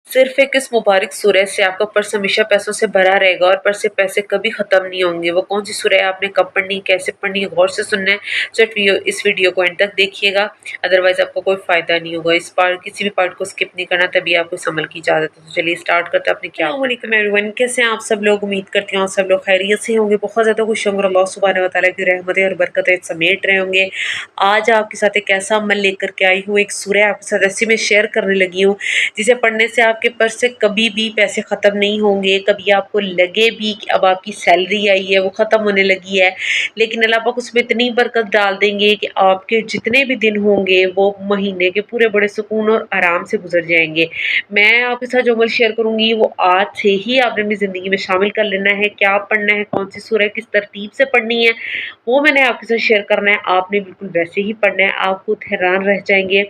सिर्फ एक इस मुबारक सूरह से आपका पर्स हमेशा पैसों से भरा रहेगा और पर्स से पैसे कभी ख़त्म नहीं होंगे। वो कौन सी सूरह है, आपने कब पढ़नी है, कैसे पढ़नी है, गौर से सुनना है। सिर्फ इस वीडियो को एंड तक देखिएगा, अदरवाइज़ आपको कोई फ़ायदा नहीं होगा। इस पार्ट किसी भी पार्ट को स्किप नहीं करना, तभी आपको इस अमल की इजाज़त है। तो चलिए स्टार्ट करते हैं। अपने क्या वालेकुम एवरीवन, कैसे हैं आप सब लोग? उम्मीद करती हूँ सब लोग खैरियत से होंगे, बहुत ज़्यादा खुश होंगे, अल्लाह सुब्हानहू व तआला की रहमतें और बरकतें समेट रहे होंगे। आज आपके साथ एक ऐसा अमल लेकर के आई हूँ, एक सूरह आपके साथ ऐसे में शेयर करने लगी हूँ जिसे पढ़ने से आपके पर्स से कभी भी पैसे ख़त्म नहीं होंगे। कभी आपको लगे भी कि अब आपकी सैलरी आई है, वो ख़त्म होने लगी है, लेकिन अल्लाह पाक उसमें इतनी बरकत डाल देंगे कि आपके जितने भी दिन होंगे वो महीने के पूरे बड़े सुकून और आराम से गुजर जाएंगे। मैं आपके साथ जो अमल शेयर करूँगी वो आज से ही आपने अपनी ज़िंदगी में शामिल कर लेना है। क्या पढ़ना है, कौन सी सूरह किस तरतीब से पढ़नी है, वो मैंने आपके साथ शेयर करना है। आपने बिल्कुल वैसे ही पढ़ना है। आप खुद हैरान रह जाएंगे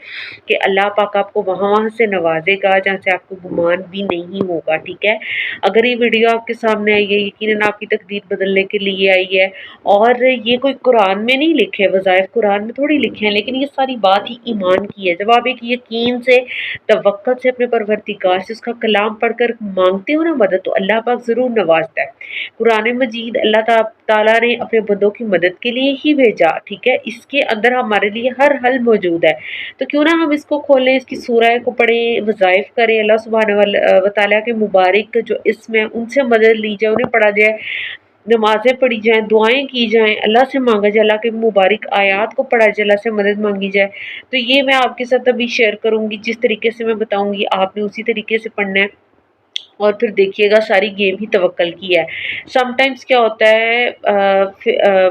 कि अल्लाह पाक आपको वहाँ से नवाजेगा जहाँ से आपको गुमान भी नहीं होगा। ठीक है, अगर ये वीडियो आपके सामने आई है, यकीनन आपकी तकदीर बदलने के लिए आई है। और ये कोई कुरान में नहीं लिखे, वज़ाइफ कुरान में थोड़ी लिखे हैं, लेकिन ये सारी बात ही ईमान की है। जब आप एक यकीन से, तवक्कुल से अपने परवरदिगार से उसका कलाम पढ़कर मांगते हो ना मदद, तो अल्लाह पाक ज़रूर नवाजता है। कुरान मजीद अल्लाह ताला ने अपने बंदों की मदद के लिए ही भेजा। ठीक है, इसके अंदर हमारे लिए हर हल मौजूद है। तो क्यों ना हम इसको खोलें, इसकी सूरह को पढ़ें, वज़ाइफ करें, अल्लाह सुब्हानहू व तआला के मुबारक जो इसमें उनसे मदद ली जाए, उन्हें पढ़ा जाए, नमाज़ें पढ़ी जाएँ, दुआएँ की जाएँ, अल्लाह से मांगा जाए, अल्लाह के मुबारक आयात को पढ़ा जाए, अल्लाह से मदद मांगी जाए। तो ये मैं आपके साथ अभी शेयर करूँगी। जिस तरीके से मैं बताऊँगी आपने उसी तरीके से पढ़ना है और फिर देखिएगा सारी गेम ही तवक्कल की है। समटाइम्स क्या होता है,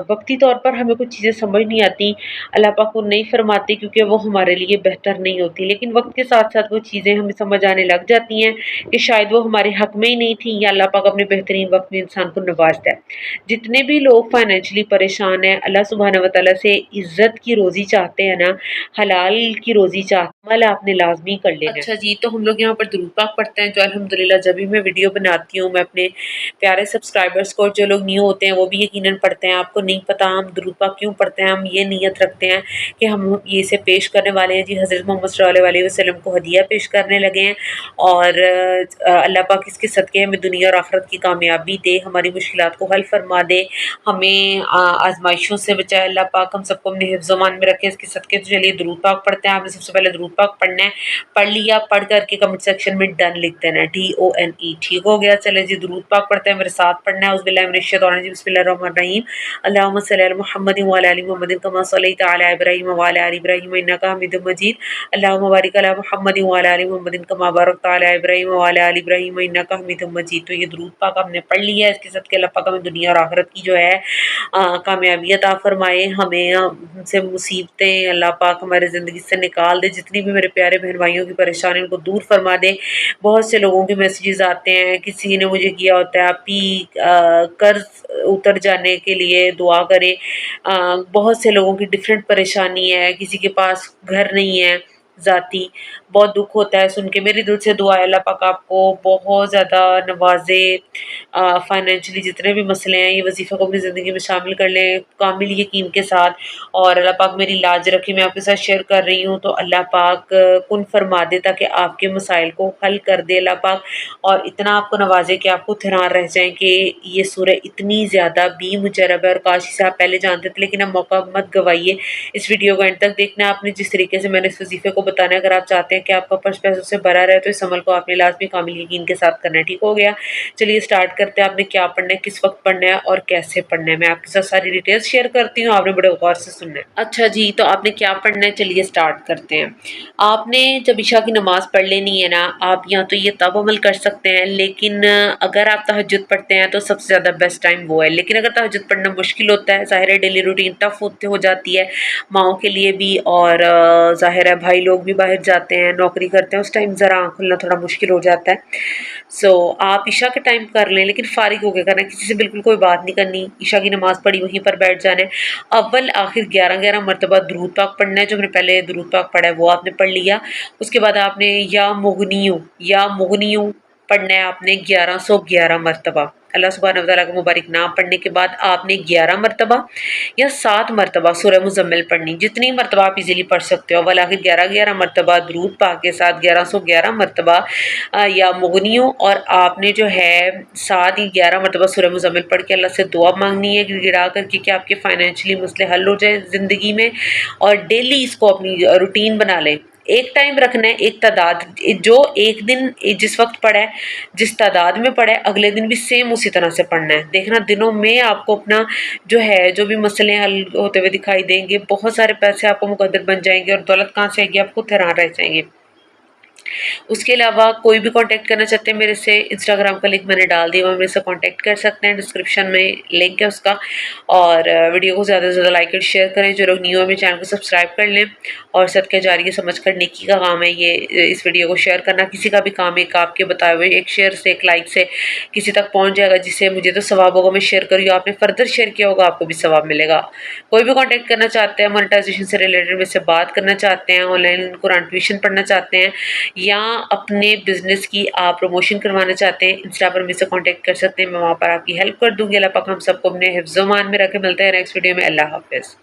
वक़्ती तौर पर हमें कुछ चीज़ें समझ नहीं आती, अल्लाह पाक वो नहीं फ़रमाते क्योंकि वो हमारे लिए बेहतर नहीं होती, लेकिन वक़्त के साथ-साथ वो चीज़ें हमें समझ आने लग जाती हैं कि शायद वो हमारे हक़ में ही नहीं थी, या अल्लाह पाक अपने बेहतरीन वक़्त में इंसान को नवाज़ता है। जितने भी लोग फ़ाइनेंशियली परेशान हैं, अल्लाह सुब्हानहू व तआला से इज़्ज़त की रोज़ी चाहते हैं ना, हलाल की रोज़ी चाहते हैं, अमल आपने लाज़मी कर लेना है। अच्छा जी, तो हम लोग यहाँ पर दुरूद पाक पढ़ते हैं, जो अल्हम्दुलिल्लाह जब भी मैं वीडियो बनाती हूँ, मैं अपने प्यारे सब्सक्राइबर्स को, जो लोग न्यू होते हैं वो भी यकीनन पढ़ते हैं। आपको नहीं पता हम दुरूद पाक क्यों पढ़ते हैं, हम ये नीयत रखते हैं कि हम ये इसे पेश करने वाले हैं जी, हज़रत मोहम्मद सल्लल्लाहु अलैहि वसल्लम को हदिया पेश करने लगे हैं। और अल्लाह पाक इसके सदक़े हमें दुनिया और आखिरत की कामयाबी दे, हमारी मुश्किलात को हल फरमा दे, हमें आज़माइशों से बचाए। अल्लाह पाक हम सबको अपने हिफ्ज़-ओ-मान में रखे इसके सदक़े। तो चलिए दुरूद पाक पढ़ते हैं। आपने सबसे पहले दुरूद पाक पढ़ना है, पढ़ लिया, पढ़ करके कमेंट सेक्शन में डन लिख देना है, DONE। ठीक हो गया, चले जी दुरूद पाक पढ़ते हैं, मेरे साथ पढ़ना है। औज़ुबिल्लाहि मिनश्शैतानिर्रजीम, बिस्मिल्लाहिर्रहमानिर्रहीम। अल्लाहुम्मा सल्लि अला मुहम्मदिन व अला आलि मुहम्मदिन कमा सल्लैता अला इब्राहीम व अला आलि इब्राहीम इन्नका हमीदुम मजीद। अल्लाहुम्मा बारिक अला मुहम्मदिन व अला आलि मुहम्मदिन कमा बारकता अला इब्राहीम व अला आलि इब्राहीम इन्नका हमीदुम मजीद। तो ये दुरूद पाक हमने पढ़ लिया है। इसके सदक़े अल्लाह पाक हमें दुनिया और आखिरत की जो है कामयाबी अता फ़रमाए, हमें हमसे मुसीबतें अल्लाह पाक हमारी ज़िंदगी से निकाल दे, जितनी भी मेरे प्यारे बहन भाइयों की परेशानी उनको दूर फरमा दे। बहुत से लोगों के मैसेजेस आते हैं, किसी ने मुझे किया होता है आपी कर्ज उतर जाने के लिए दुआ करें। बहुत से लोगों की डिफरेंट परेशानी है, किसी के पास घर नहीं है ज़ाती, बहुत दुख होता है सुन के। मेरी दिल से दुआ है अल्लाह पाक आपको बहुत ज़्यादा नवाजे, फाइनेंशियली जितने भी मसले हैं, ये वजीफ़ा को अपनी ज़िंदगी में शामिल कर लें कामिल यकीन के साथ, और अल्लाह पाक मेरी लाज रखे। मैं आपके साथ शेयर कर रही हूँ तो अल्लाह पाक कुन फरमा दे ताकि आपके मसाइल को हल कर दे अल्लाह पाक, और इतना आपको नवाजे कि आप खुद हैरान रह जाएँ कि ये सूरह इतनी ज़्यादा भी मुजरब है, और काश इसे आप पहले जानते थे, लेकिन अब मौका मत गवाइए। इस वीडियो को एंड तक देखना है आपने, जिस तरीके से मैंने इस वजीफ़े को बताना है। अगर आप चाहते हैं कि आपका पर्स पैसों से भरा रहे तो इस अमल को आपने लाज़मी कामिल यकीन के साथ करना है। ठीक हो गया, चलिए स्टार्ट करते हैं। आपने क्या पढ़ना है, किस वक्त पढ़ना है और कैसे पढ़ना है, मैं आपके साथ सारी डिटेल्स शेयर करती हूँ, आपने बड़े गौर से सुनना है। अच्छा जी, तो आपने क्या पढ़ना है, चलिए स्टार्ट करते हैं। आपने जब इशा की नमाज़ पढ़ लेनी है ना, आप या तो ये तब अमल कर सकते हैं, लेकिन अगर आप तहज्जुद पढ़ते हैं तो सबसे ज़्यादा बेस्ट टाइम वो है। लेकिन अगर तहज्जुद पढ़ना मुश्किल होता है, ज़ाहिर है डेली रूटीन टफ हो जाती है माओं के लिए भी, और ज़ाहिर है भाई लोग भी बाहर जाते हैं, नौकरी करते हैं, उस टाइम ज़रा आँख खुलना थोड़ा मुश्किल हो जाता है। सो आप इशा के टाइम कर लें, लेकिन फ़ारिग होकर करना है, किसी से बिल्कुल कोई बात नहीं करनी। इशा की नमाज़ पढ़ी वहीं पर बैठ जाना है। अव्वल आखिर 11-11 मरतबा दुरूद पाक पढ़ना है। जो मैंने पहले दुरूद पाक पढ़ा है वो आपने पढ़ लिया। उसके बाद आपने या मुगनियु पढ़ना है आपने 1111 मरतबा। اللہ सुब्हानहू व तआला का मुबारक नाम पढ़ने के बाद आपने 11 मरतबा या 7 मरतबा सूरह मुज़म्मिल पढ़नी, जितनी मरतबा आप इजीली पढ़ सकते हो। वल आखिर 11 मरतबा दुरूद पाक के साथ 1111 मरतबा या मुगनियों, और आपने जो है 7 या 11 मरतबा सूरह मुज़म्मिल पढ़ के अल्लाह से दुआ मांगनी है गिड़गिड़ा करके कि आपके फाइनेंशियली मसले हल हो जाए ज़िंदगी में। और डेली इसको अपनी रूटीन बना लें। एक टाइम रखना है, एक तादाद, जो एक दिन जिस वक्त पढ़ा है, जिस तादाद में पढ़ा है, अगले दिन भी सेम उसी तरह से पढ़ना है। देखना दिनों में आपको अपना जो है जो भी मसले हल होते हुए दिखाई देंगे, बहुत सारे पैसे आपको मुकद्दर बन जाएंगे और दौलत कहाँ से आएगी आप खुद हैरान रह जाएंगे। उसके अलावा कोई भी कांटेक्ट करना चाहते हैं मेरे से, इंस्टाग्राम का लिंक मैंने डाल दिया, मेरे से कांटेक्ट कर सकते हैं, डिस्क्रिप्शन में लिंक है उसका। और वीडियो को ज़्यादा से ज़्यादा लाइक और शेयर करें। जो लोग न्यू है मेरे चैनल को सब्सक्राइब कर लें। और सदका जारिया समझ कर नेकी का काम है ये, इस वीडियो को शेयर करना। किसी का भी काम एक आपके बताए हुए एक शेयर से, एक लाइक से किसी तक पहुँच जाएगा, जिससे मुझे तो सवाब होगा, मैं शेयर करूँ, आपने फर्दर शेयर किया होगा, आपको भी सवाब मिलेगा। कोई भी कॉन्टैक्ट करना चाहते हैं, मोनेटाइजेशन से रिलेटेड मेरे से बात करना चाहते हैं, ऑनलाइन कुरान ट्यूशन पढ़ना चाहते हैं, या अपने बिजनेस की आप प्रमोशन करवाना चाहते हैं, इंस्टा पर मुझसे कांटेक्ट कर सकते हैं। मैं वहाँ पर आपकी हेल्प कर दूंगी। अल्लाह पाक हम सबको अपने हिफ्ज़-ओ-मान में रखे। मिलते हैं नेक्स्ट वीडियो में। अल्लाह हाफ़िज़।